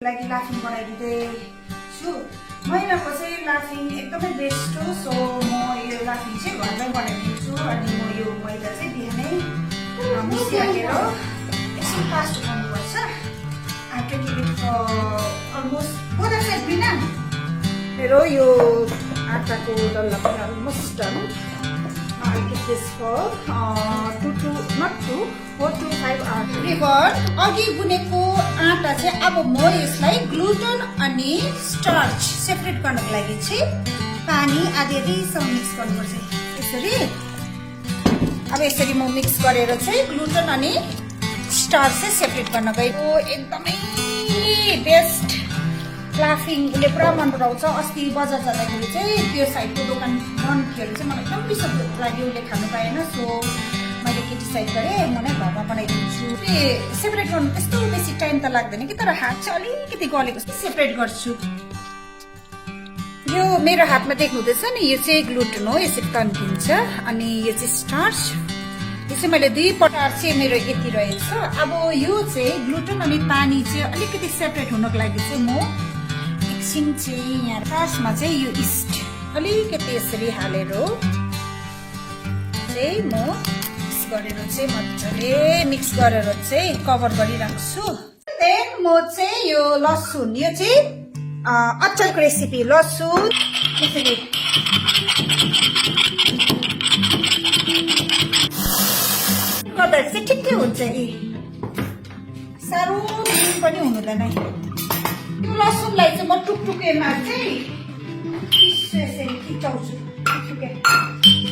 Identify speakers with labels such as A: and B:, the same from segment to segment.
A: लागि लाफिङ बनाइदिँदैछु। महिनाको चाहिँ लाफिङ एकदमै बेस्ट हो। सो म यो लाफिङ चाहिँ घरमै बनाइदिन्छु। अनि म यो मैदा चाहिँ बिहानै मुसिहालेर एकछिन फास्ट गर्नुपर्छ। अलमोस्ट बोधा बिना मेरो यो आटाको डल्ला पनि almost done. I'll keep this for 4 to 5 hours. अघि गुनेको आटा चाहिँ अब म यसलाई ग्लुटन अनि स्टार्च सेपरेट गर्नको लागि चाहिँ पानी आधी आधीसँग मिक्स गर्नुपर्छ। यसरी अब यसरी म मिक्स गरेर चाहिँ ग्लुटन अनि स्टार्च चाहिँ सेपरेट गर्न गएको। एकदमै बेस्ट लाफिङ उसले पुरा मन पराउँछ। अस्ति बजार जाँदाखेरि चाहिँ त्यो साइडको दोकान बन्द थियो चाहिँ मलाई एकदम रिस लाग्यो, उसले खानु पाएन। सो मैले के डिसाइड गरेँ म नै घरमा बनाइदिन्छु। सेपरेट गर्नु त्यस्तो बेसी टाइम त लाग्दैन कि, तर हात चाहिँ अलिकति गलेको सेपरेट गर्छु। यो मेरो हातमा देख्नुहुँदैछ नि, यो चाहिँ ग्लुटन हो, यसरी तन्किन्छ। अनि यो चाहिँ स्टार्च, यो चाहिँ मैले 2 पटार चाहिँ मेरो यति रहेछ। अब यो चाहिँ ग्लुटन अनि पानी चाहिँ अलिकति सेपरेट हुनको लागि चाहिँ म एकछिन चाहिँ यहाँ फर्स्टमा चाहिँ यो इस्ट अलिकति यसरी हालेर चाहिँ म मिक्स गरेर चाहिँ मजाले मिक्स गरेर चाहिँ कभर गरिराख्छु। देन म चाहिँ यो लसुन, यो चाहिँ अचारको रेसिपी, लसुन यसरी गर्दा चाहिँ ठिकै हुन्छ। साह्रो ग्रिन पनि हुँदैन। यो लसुनलाई चाहिँ म टुकटुकेमा चाहिँ यसरी खिचाउँछु।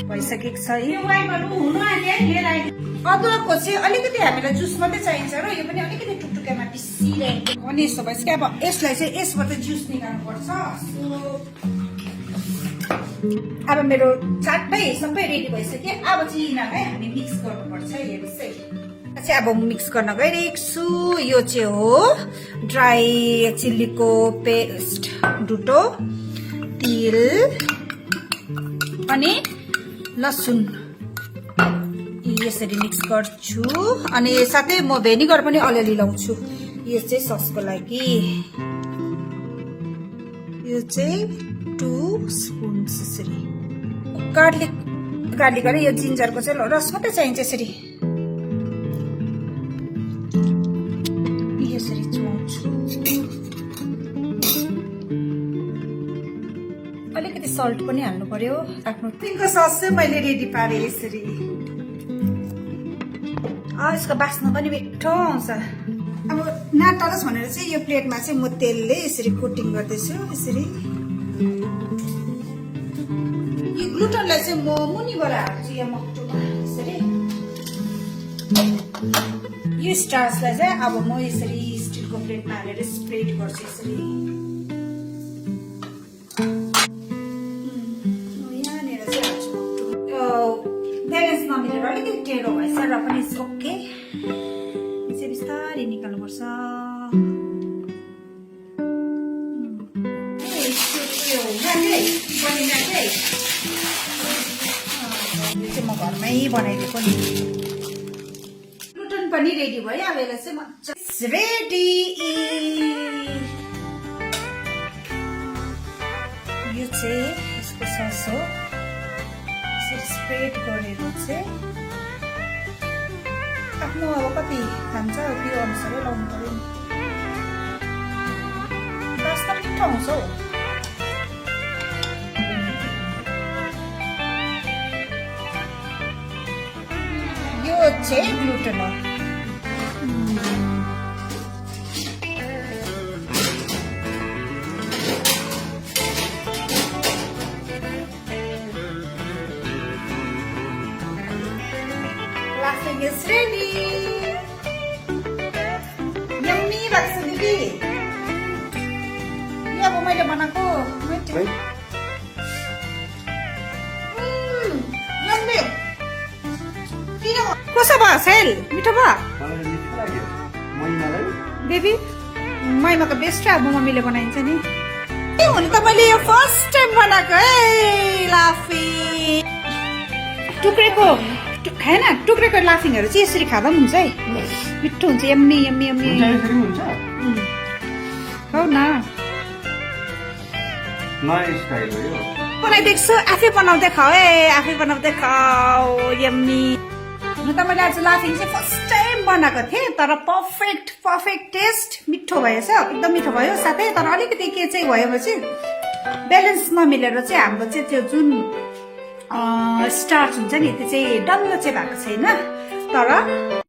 A: भइसकेको छ। अदुवाको चाहिँ अलिकति हामीलाई जुस मात्रै चाहिन्छ र यो पनि अलिकति टुकटुकेमा पिसिरहेको अनि यस्तो भइसक्यो। अब यसलाई चाहिँ यसबाट जुस निकाल्नुपर्छ। अब मेरो चाटै सबै रेडी भइसक्यो। अब चाहिँ यिनीहरूलाई हामी मिक्स गर्नुपर्छ। हेर्नुहोस् है, चाहिँ अब मिक्स गर्न गइरहेको छु। यो चाहिँ हो ड्राई चिल्लीको पेस्ट, डुटो, तिल अनि लसुन यसरी मिक्स गर्छु। अनि साथै म भेनिगर पनि अलिअलि लाउँछु। यो चाहिँ ससको लागि, यो चाहिँ 2 स्पुन यसरी। गार्लिक र यो जिन्जरको चाहिँ रस मात्रै चाहिन्छ। यसरी यसरी चुमाउँछु। अलिकति सल्ट पनि हाल्नु पर्यो। आफ्नो पिङ्कको सस चाहिँ मैले रेडी पारेँ यसरी। यसको बास्ना पनि मिठो आउँछ। अब नाटरस भनेर चाहिँ यो प्लेटमा चाहिँ म तेलले यसरी कोटिङ गर्दैछु। यसरी यो ग्लुटनलाई चाहिँ म मुनिबाट हाल्छु या मक्टुमा यसरी। यो स्टार्चलाई चाहिँ अब म यसरी स्टिलको प्लेटमा हालेर स्प्रेड गर्छु यसरी। यहाँनिर चाहिँ हाल्छु मक्टु। ब्यालेन्स नमिलेर अलिकति टेढो भएछ र पनि ओके। चाहिँ बिस्तारै निकाल्नुपर्छ। यो चाहिँ म घरमै बनाइदिएको नि। ग्लुटन पनि रेडी भयो। अब यसलाई चाहिँ मजा रेडी। यो चाहिँ यसको सस हो। स्प्रेड गरेर चाहिँ आफ्नो अब कति खान्छ त्यो अनुसारै लाउनु पर्यो नि। बास्ना मिठो आउँछ हौ। यो चाहिँ ग्लुटन हो। Laughing is ready. Yummy लाग्छ दिदी। यो अब मैले बनाएको यम्मी। कसो भयो सेल? मिठो भयो? बेबी मैमा त बेस्ट अब मम्मीले बनाइन्छ नि। हुन त मैले यो फर्स्ट टाइम बनाएको है लाफिङ। टुक्रेको हैन, टुक्रेको लाफिङहरु चाहिँ यसरी खाँदा पनि हुन्छ है। मिठो हुन्छ। Yummy yummy yummy. पकाऊ न
B: नयाँ स्टाइल हो यो
A: बनाइदिएको छु आफै बनाउँदै खाऊ आफै बनाउँदै खाऊ यम्मी मैले आज लाफिङ चाहिँ फर्स्ट टाइम बनाएको थिएँ तर पर्फेक्ट टेस्ट मिठो भएछ एकदम मिठो भयो साथै तर अलिकति के चाहिँ भयो भने ब्यालेन्स नमिलेर चाहिँ हाम्रो चाहिँ त्यो जुन स्टार्च हुन्छ नि त्यो चाहिँ डल्लो चाहिँ भएको छैन तर